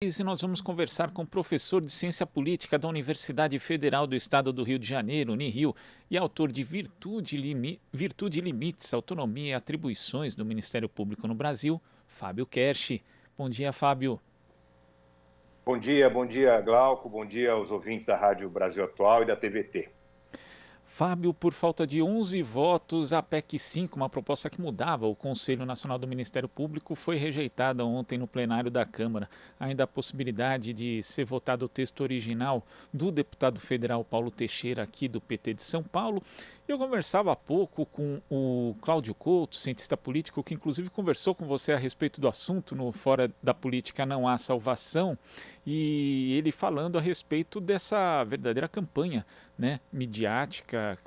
E nós vamos conversar com o professor de Ciência Política da Universidade Federal do Estado do Rio de Janeiro, Unirio, e autor de Virtude e Limites, Autonomia e Atribuições do Ministério Público no Brasil, Fábio Kersh. Bom dia, Fábio. Bom dia, Glauco, bom dia aos ouvintes da Rádio Brasil Atual e da TVT. Fábio, por falta de 11 votos, a PEC 5, uma proposta que mudava o Conselho Nacional do Ministério Público, foi rejeitada ontem no plenário da Câmara. Ainda a possibilidade de ser votado o texto original do deputado federal Paulo Teixeira, aqui do PT de São Paulo. Eu conversava há pouco com o Cláudio Couto, cientista político, que inclusive conversou com você a respeito do assunto no Fora da Política Não Há Salvação, e ele falando a respeito dessa verdadeira campanha, né, midiática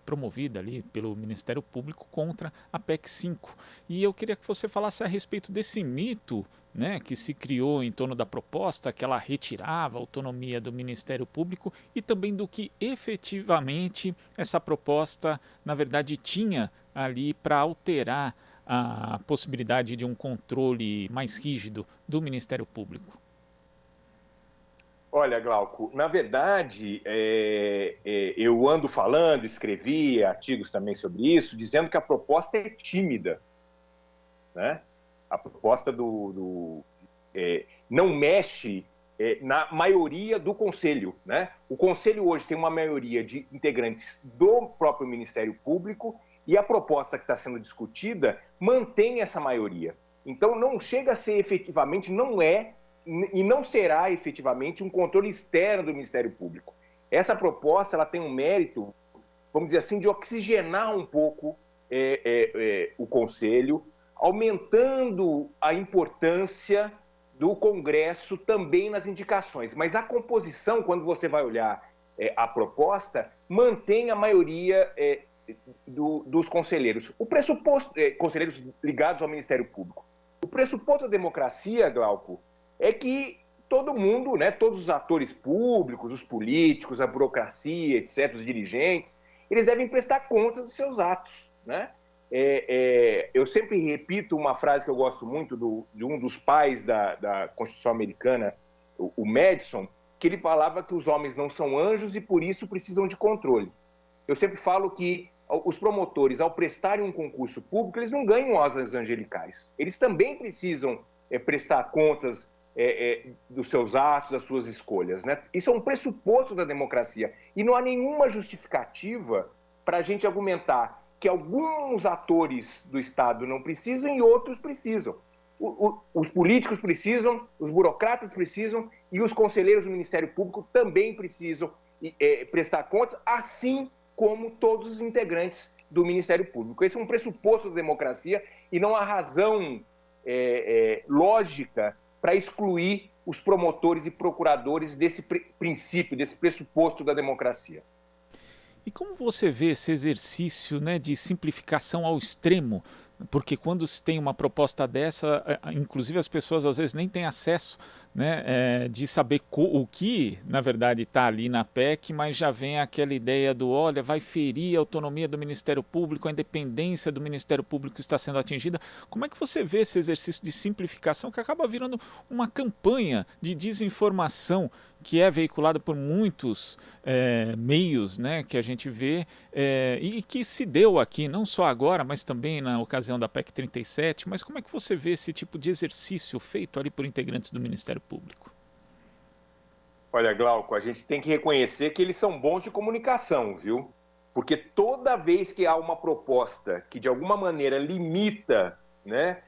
promovida ali pelo Ministério Público contra a PEC 5. E eu queria que você falasse a respeito desse mito, né, que se criou em torno da proposta, que ela retirava a autonomia do Ministério Público, e também do que efetivamente essa proposta, na verdade, tinha ali para alterar a possibilidade de um controle mais rígido do Ministério Público. Olha, Glauco, na verdade, eu ando falando, escrevi artigos também sobre isso, dizendo que a proposta é tímida, né? A proposta não mexe na maioria do Conselho, né? O Conselho hoje tem uma maioria de integrantes do próprio Ministério Público e a proposta que está sendo discutida mantém essa maioria. Então, não chega a ser efetivamente, não é e não será efetivamente um controle externo do Ministério Público. Essa proposta ela tem um mérito, vamos dizer assim, de oxigenar um pouco o Conselho, aumentando a importância do Congresso também nas indicações. Mas a composição, quando você vai olhar a proposta, mantém a maioria dos conselheiros. O pressuposto, conselheiros ligados ao Ministério Público. O pressuposto da democracia, Glauco, é que todo mundo, né, todos os atores públicos, os políticos, a burocracia, etc., os dirigentes, eles devem prestar contas dos seus atos, né? Eu sempre repito uma frase que eu gosto muito de um dos pais da Constituição americana, o Madison, que ele falava que os homens não são anjos e por isso precisam de controle. Eu sempre falo que os promotores, ao prestarem um concurso público, eles não ganham asas angelicais. Eles também precisam prestar contas dos seus atos, das suas escolhas, né? Isso é um pressuposto da democracia e não há nenhuma justificativa para a gente argumentar que alguns atores do Estado não precisam e outros precisam. Os políticos precisam, os burocratas precisam e os conselheiros do Ministério Público também precisam prestar contas, assim como todos os integrantes do Ministério Público. Esse é um pressuposto da democracia e não há razão lógica para excluir os promotores e procuradores desse princípio, desse pressuposto da democracia. E como você vê esse exercício, né, de simplificação ao extremo? Porque quando se tem uma proposta dessa, inclusive as pessoas às vezes nem têm acesso, né, de saber o que, na verdade, está ali na PEC, mas já vem aquela ideia do, olha, vai ferir a autonomia do Ministério Público, a independência do Ministério Público está sendo atingida. Como é que você vê esse exercício de simplificação que acaba virando uma campanha de desinformação que é veiculada por muitos meios, né, que a gente vê e que se deu aqui, não só agora, mas também na ocasião da PEC 37, mas como é que você vê esse tipo de exercício feito ali por integrantes do Ministério Público? Olha, Glauco, a gente tem que reconhecer que eles são bons de comunicação, viu? Porque toda vez que há uma proposta que de alguma maneira limita, né,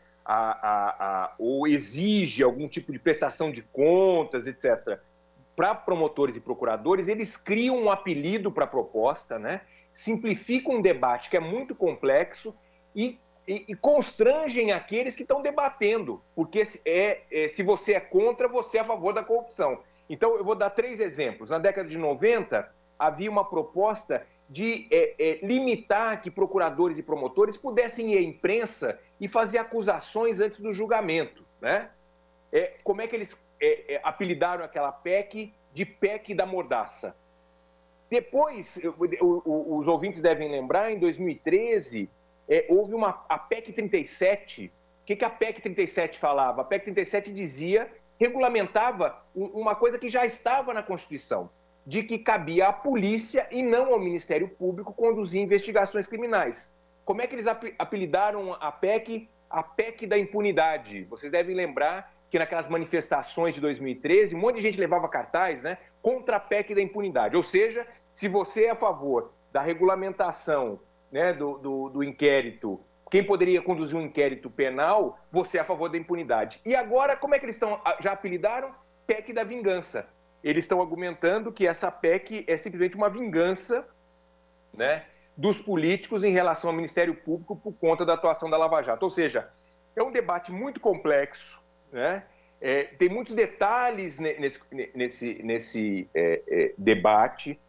ou exige algum tipo de prestação de contas, etc., para promotores e procuradores, eles criam um apelido para a proposta, né? Simplificam um debate que é muito complexo e constrangem aqueles que estão debatendo, porque se você é contra, você é a favor da corrupção. Então, eu vou dar 3 exemplos. Na década de 90, havia uma proposta de limitar que procuradores e promotores pudessem ir à imprensa e fazer acusações antes do julgamento, né? Como é que eles apelidaram aquela PEC de PEC da mordaça? Depois, os ouvintes devem lembrar, em 2013, houve a PEC 37. O que a PEC 37 falava? A PEC 37 dizia regulamentava uma coisa que já estava na Constituição, de que cabia à polícia e não ao Ministério Público conduzir investigações criminais. Como é que eles apelidaram a PEC? A PEC da impunidade. Vocês devem lembrar que naquelas manifestações de 2013, um monte de gente levava cartaz, né, contra a PEC da impunidade. Ou seja, se você é a favor da regulamentação, né, do inquérito, quem poderia conduzir um inquérito penal, você é a favor da impunidade. E agora, como é que eles já apelidaram? PEC da vingança. Eles estão argumentando que essa PEC é simplesmente uma vingança, né, dos políticos em relação ao Ministério Público por conta da atuação da Lava Jato. Ou seja, é um debate muito complexo, né? Tem muitos detalhes nesse debate.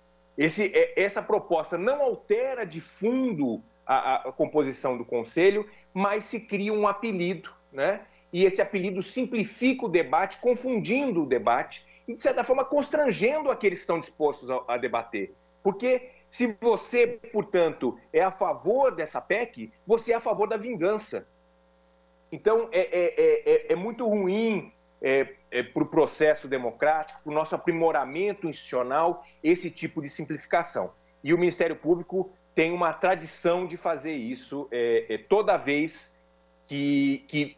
Essa proposta não altera de fundo a composição do Conselho, mas se cria um apelido, né? E esse apelido simplifica o debate, confundindo o debate e, de certa forma, constrangendo aqueles que estão dispostos a debater. Porque se você, portanto, é a favor dessa PEC, você é a favor da vingança. Então, é muito ruim para o processo democrático, para o nosso aprimoramento institucional, esse tipo de simplificação. E o Ministério Público tem uma tradição de fazer isso toda vez que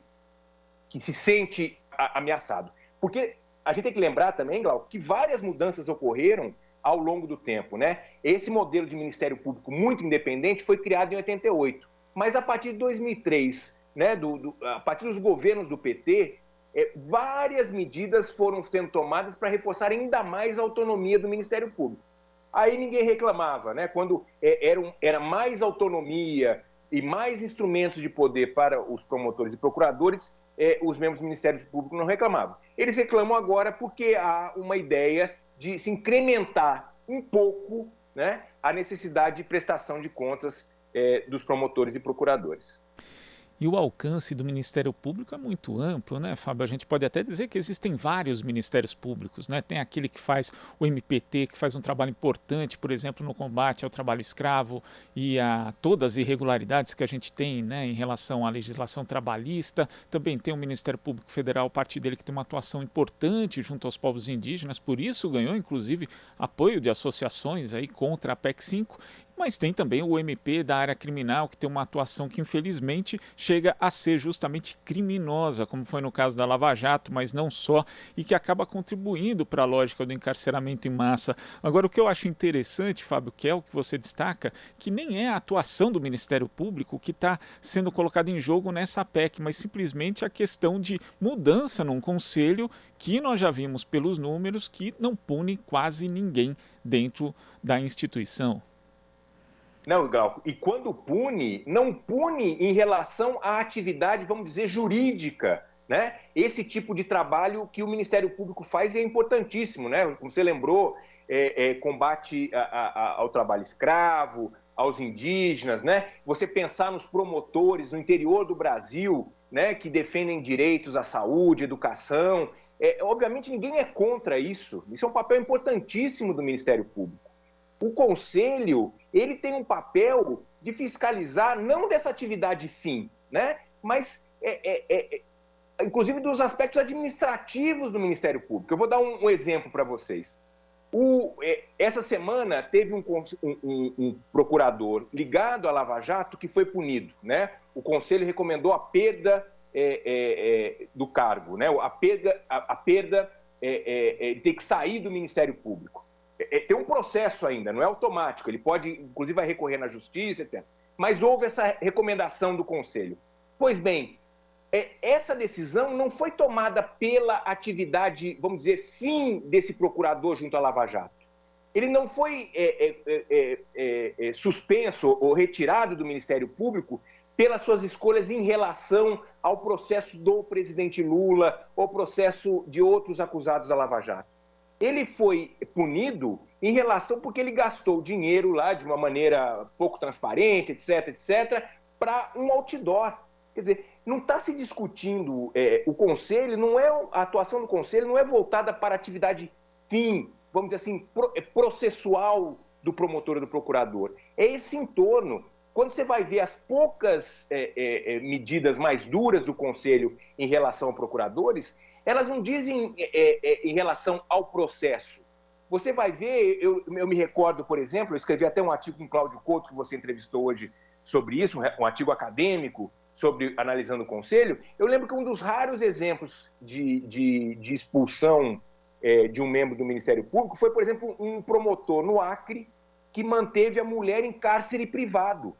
se sente ameaçado. Porque a gente tem que lembrar também, Glauco, que várias mudanças ocorreram ao longo do tempo, né? Esse modelo de Ministério Público muito independente foi criado em 88, mas a partir de 2003, né, a partir dos governos do PT, várias medidas foram sendo tomadas para reforçar ainda mais a autonomia do Ministério Público. Aí ninguém reclamava, né? Quando era mais autonomia e mais instrumentos de poder para os promotores e procuradores, os membros do Ministério Público não reclamavam. Eles reclamam agora porque há uma ideia de se incrementar um pouco, né, a necessidade de prestação de contas dos promotores e procuradores. E o alcance do Ministério Público é muito amplo, né, Fábio? A gente pode até dizer que existem vários ministérios públicos, né? Tem aquele que faz o MPT, que faz um trabalho importante, por exemplo, no combate ao trabalho escravo e a todas as irregularidades que a gente tem, né, em relação à legislação trabalhista. Também tem o Ministério Público Federal, parte dele que tem uma atuação importante junto aos povos indígenas, por isso ganhou, inclusive, apoio de associações aí contra a PEC 5. Mas tem também o MP da área criminal, que tem uma atuação que, infelizmente, chega a ser justamente criminosa, como foi no caso da Lava Jato, mas não só, e que acaba contribuindo para a lógica do encarceramento em massa. Agora, o que eu acho interessante, Fábio, que é o que você destaca, que nem é a atuação do Ministério Público que está sendo colocada em jogo nessa PEC, mas simplesmente a questão de mudança num conselho que nós já vimos pelos números que não pune quase ninguém dentro da instituição. Não, Glauco, e quando pune, não pune em relação à atividade, vamos dizer, jurídica, né? Esse tipo de trabalho que o Ministério Público faz é importantíssimo, né? Como você lembrou, combate ao trabalho escravo, aos indígenas, né? Você pensar nos promotores no interior do Brasil, né, que defendem direitos à saúde, educação. Obviamente, ninguém é contra isso. Isso é um papel importantíssimo do Ministério Público. O Conselho, ele tem um papel de fiscalizar, não dessa atividade fim, né? Mas, inclusive, dos aspectos administrativos do Ministério Público. Eu vou dar um exemplo para vocês. Essa semana teve um procurador ligado à Lava Jato que foi punido, né? O Conselho recomendou a perda do cargo, né? A perda de ter que sair do Ministério Público. Tem um processo ainda, não é automático, ele pode, inclusive, vai recorrer na justiça, etc. Mas houve essa recomendação do Conselho. Pois bem, essa decisão não foi tomada pela atividade, vamos dizer, fim desse procurador junto à Lava Jato. Ele não foi suspenso ou retirado do Ministério Público pelas suas escolhas em relação ao processo do presidente Lula ou processo de outros acusados da Lava Jato. Ele foi punido em relação porque ele gastou dinheiro lá de uma maneira pouco transparente, etc., para um outdoor. Quer dizer, não está se discutindo o Conselho, a atuação do Conselho não é voltada para a atividade fim, vamos dizer assim, processual do promotor ou do procurador. É esse entorno. Quando você vai ver as poucas medidas mais duras do Conselho em relação a procuradores, Elas não dizem em relação ao processo. Você vai ver, eu me recordo, por exemplo, eu escrevi até um artigo com o Cláudio Couto, que você entrevistou hoje sobre isso, um artigo acadêmico sobre analisando o Conselho. Eu lembro que um dos raros exemplos de expulsão de um membro do Ministério Público foi, por exemplo, um promotor no Acre que manteve a mulher em cárcere privado.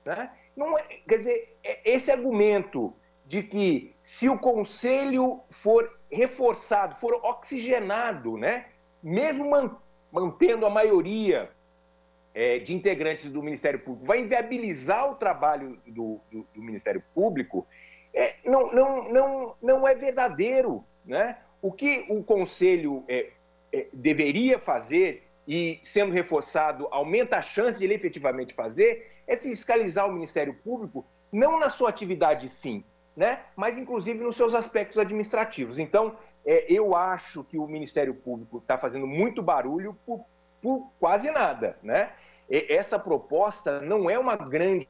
Né? Não é, quer dizer, esse argumento de que se o Conselho for reforçado, for oxigenado, né? Mesmo mantendo a maioria de integrantes do Ministério Público, vai inviabilizar o trabalho do Ministério Público, não é verdadeiro. Né? O que o Conselho deveria fazer, e sendo reforçado, aumenta a chance de ele efetivamente fazer, é fiscalizar o Ministério Público, não na sua atividade fim, né? Mas inclusive nos seus aspectos administrativos. Então, eu acho que o Ministério Público está fazendo muito barulho por quase nada, né? Essa proposta não é uma grande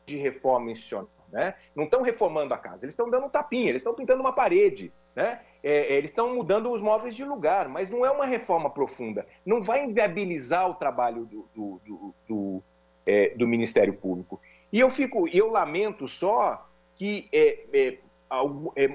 reforma institucional, né? Não estão reformando a casa, eles estão dando um tapinha, eles estão pintando uma parede, né? Eles estão mudando os móveis de lugar, mas não é uma reforma profunda. Não vai inviabilizar o trabalho do Ministério Público. E eu lamento só que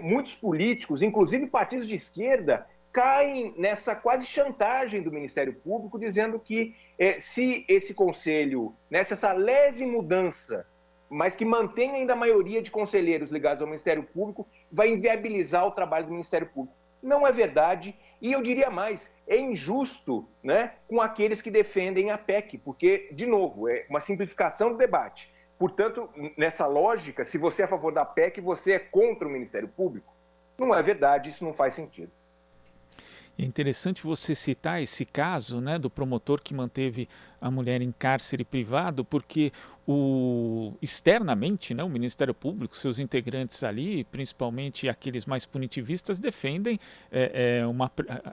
muitos políticos, inclusive partidos de esquerda, caem nessa quase chantagem do Ministério Público, dizendo que se esse conselho, né, se essa leve mudança, mas que mantém ainda a maioria de conselheiros ligados ao Ministério Público, vai inviabilizar o trabalho do Ministério Público. Não é verdade, e eu diria mais, é injusto, né, com aqueles que defendem a PEC, porque, de novo, é uma simplificação do debate. Portanto, nessa lógica, se você é a favor da PEC, você é contra o Ministério Público. Não é verdade, isso não faz sentido. É interessante você citar esse caso, né, do promotor que manteve a mulher em cárcere privado, porque externamente, né, o Ministério Público, seus integrantes ali, principalmente aqueles mais punitivistas, defendem,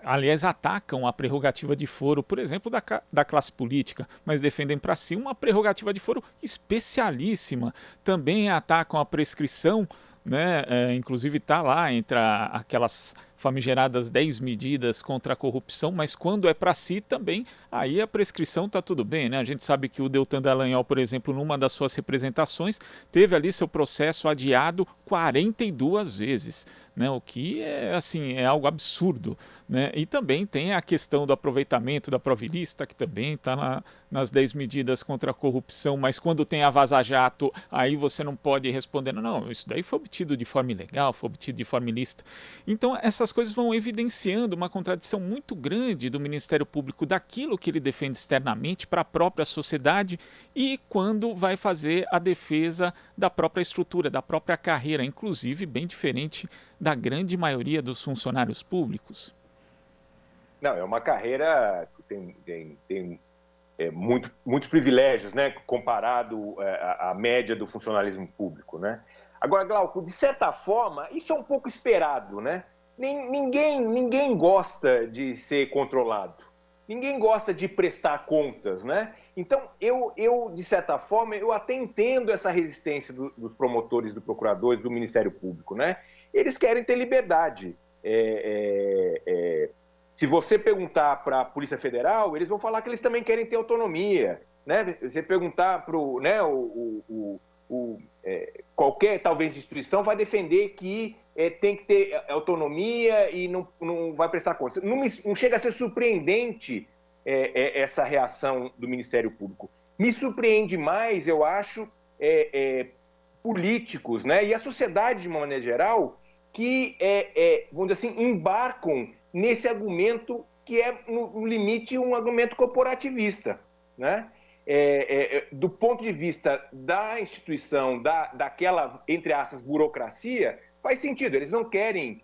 aliás, atacam a prerrogativa de foro, por exemplo, da classe política, mas defendem para si uma prerrogativa de foro especialíssima. Também atacam a prescrição, né, inclusive está lá entre aquelas famigeradas 10 medidas contra a corrupção, mas quando é para si também, aí a prescrição está tudo bem, né? A gente sabe que o Deltan Dallagnol, por exemplo, numa das suas representações, teve ali seu processo adiado 42 vezes, né? O que é algo absurdo, né? E também tem a questão do aproveitamento da provilista, que também está nas 10 medidas contra a corrupção, mas quando tem a vaza-jato, aí você não pode responder, não, isso daí foi obtido de forma ilegal, foi obtido de forma ilícita. Então, essas coisas vão evidenciando uma contradição muito grande do Ministério Público daquilo que ele defende externamente para a própria sociedade e quando vai fazer a defesa da própria estrutura, da própria carreira, inclusive bem diferente da grande maioria dos funcionários públicos. Não, é uma carreira que tem muitos privilégios, né, comparado à média do funcionalismo público, né? Agora, Glauco, de certa forma, isso é um pouco esperado, né? Ninguém gosta de ser controlado. Ninguém gosta de prestar contas, né? Então, eu de certa forma, eu até entendo essa resistência dos promotores, do procuradores, do Ministério Público, né? Eles querem ter liberdade. Se você perguntar para a Polícia Federal, eles vão falar que eles também querem ter autonomia, né? Você perguntar para qualquer, talvez, instituição vai defender que tem que ter autonomia e não vai prestar contas. Não chega a ser surpreendente essa reação do Ministério Público. Me surpreende mais, eu acho, políticos, né, e a sociedade, de uma maneira geral, que, vamos dizer assim, embarcam nesse argumento que é, no limite, um argumento corporativista, né? Do ponto de vista da instituição, daquela, entre aspas, burocracia, faz sentido, eles não querem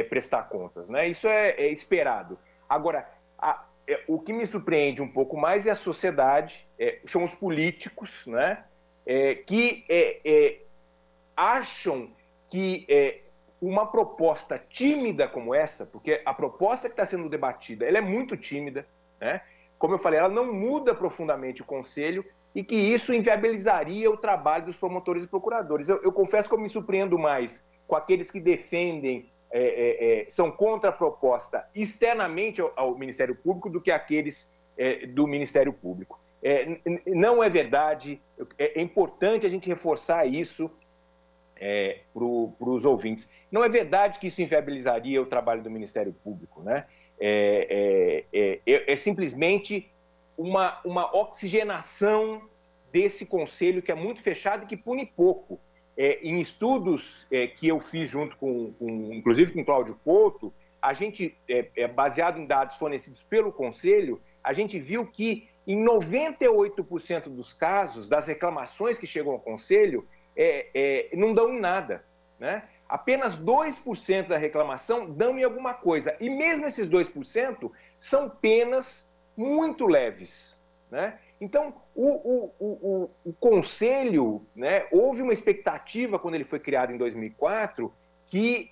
prestar contas, né? Isso é esperado. Agora, o que me surpreende um pouco mais é a sociedade, são os políticos, né? Que acham que uma proposta tímida como essa, porque a proposta que está sendo debatida, ela é muito tímida, né? Como eu falei, ela não muda profundamente o Conselho e que isso inviabilizaria o trabalho dos promotores e procuradores. Eu confesso que eu me surpreendo mais com aqueles que defendem são contra a proposta externamente ao Ministério Público do que aqueles do Ministério Público. Não é verdade, é importante a gente reforçar isso para os ouvintes. Não é verdade que isso inviabilizaria o trabalho do Ministério Público, né? É simplesmente uma oxigenação desse conselho que é muito fechado e que pune pouco. Em estudos que eu fiz junto inclusive com Cláudio Couto, a gente, baseado em dados fornecidos pelo Conselho, a gente viu que em 98% dos casos, das reclamações que chegam ao Conselho, não dão em nada, né? Apenas 2% da reclamação dão em alguma coisa. E mesmo esses 2% são penas muito leves, né? Então, o Conselho, né, houve uma expectativa, quando ele foi criado em 2004, que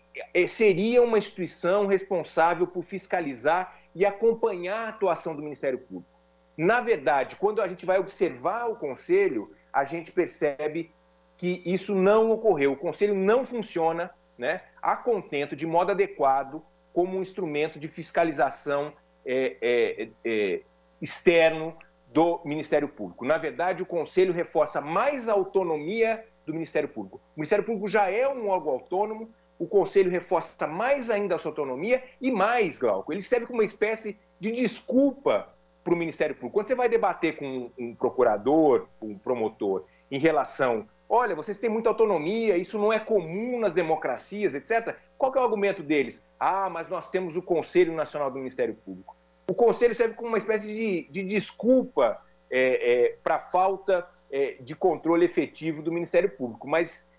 seria uma instituição responsável por fiscalizar e acompanhar a atuação do Ministério Público. Na verdade, quando a gente vai observar o Conselho, a gente percebe que isso não ocorreu. O Conselho não funciona, né, a contento, de modo adequado, como um instrumento de fiscalização externo do Ministério Público. Na verdade, o Conselho reforça mais a autonomia do Ministério Público. O Ministério Público já é um órgão autônomo, o Conselho reforça mais ainda a sua autonomia e mais, Glauco, ele serve como uma espécie de desculpa para o Ministério Público. Quando você vai debater com um procurador, um promotor, em relação, olha, vocês têm muita autonomia, isso não é comum nas democracias, etc., qual que é o argumento deles? Ah, mas nós temos o Conselho Nacional do Ministério Público. O Conselho serve como uma espécie de desculpa para a falta de controle efetivo do Ministério Público. Mas,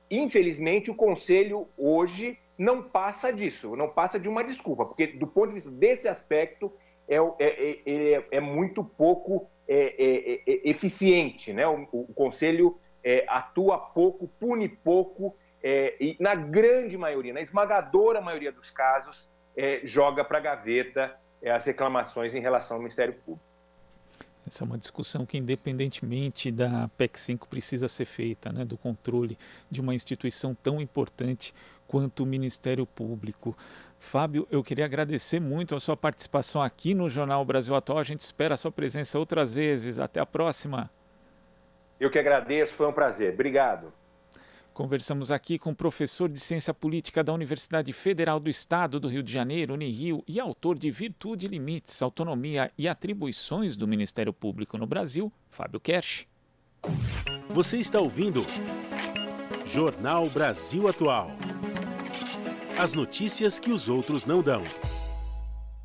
infelizmente, o Conselho hoje não passa disso, não passa de uma desculpa, porque, do ponto de vista desse aspecto, é muito pouco eficiente, né? O Conselho atua pouco, pune pouco, e na grande maioria, na esmagadora maioria dos casos, joga para a gaveta as reclamações em relação ao Ministério Público. Essa é uma discussão que, independentemente da PEC 5, precisa ser feita, né, do controle de uma instituição tão importante quanto o Ministério Público. Fábio, eu queria agradecer muito a sua participação aqui no Jornal Brasil Atual. A gente espera a sua presença outras vezes. Até a próxima. Eu que agradeço, foi um prazer. Obrigado. Conversamos aqui com o professor de Ciência Política da Universidade Federal do Estado do Rio de Janeiro, Unirio, e autor de Virtude e Limites, Autonomia e Atribuições do Ministério Público no Brasil, Fábio Kersh. Você está ouvindo Jornal Brasil Atual. As notícias que os outros não dão.